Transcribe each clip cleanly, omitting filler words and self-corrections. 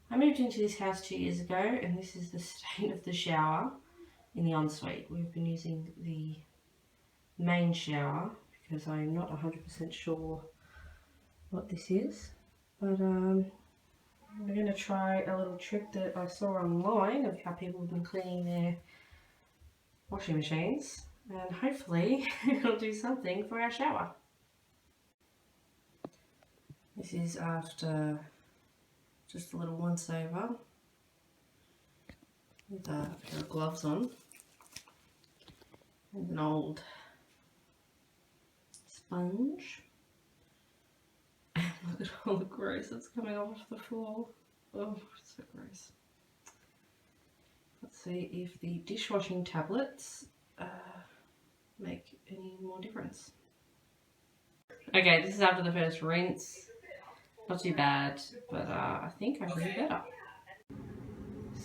I moved into this house 2 years ago, and this is the state of the shower in the ensuite. We've been using the main shower because I'm not 100% sure what this is, but we're going to try a little trick that I saw online of how people have been cleaning their washing machines, and hopefully it'll do something for our shower. This is after just a little once over with a pair of gloves on and an old sponge. And look at all the gross that's coming off the floor. Oh, it's so gross. Let's see if the dishwashing tablets make any more difference. Okay, this is after the first rinse. Not too bad, but I think I should do better.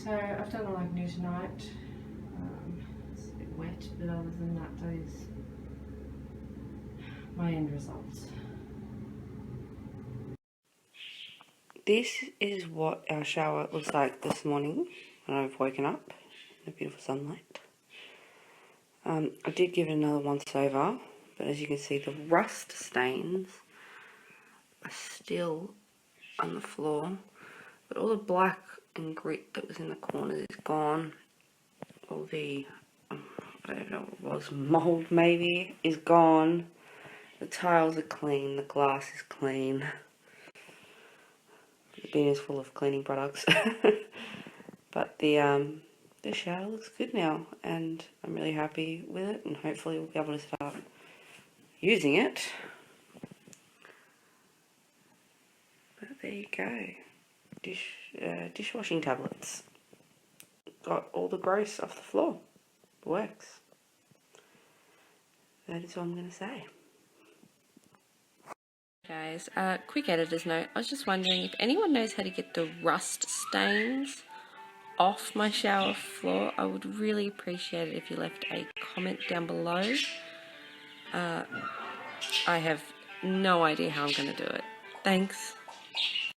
So I've done all I can do tonight. It's a bit wet, but other than that, those my end results. This is what our shower looks like this morning when I've woken up in the beautiful sunlight. I did give it another once over, but as you can see, the rust stains are still on the floor, but all the black and grit that was in the corners is gone. All the, I don't know what it was, mould maybe, is gone. The tiles are clean, the glass is clean. The bin is full of cleaning products. But the shower looks good now, and I'm really happy with it, and hopefully we'll be able to start using it. But there you go. Dishwashing tablets. Got all the gross off the floor. It works. That is all I'm going to say. Guys, quick editor's note. I was just wondering if anyone knows how to get the rust stains off my shower floor. I would really appreciate it if you left a comment down below. I have no idea how I'm going to do it. Thanks.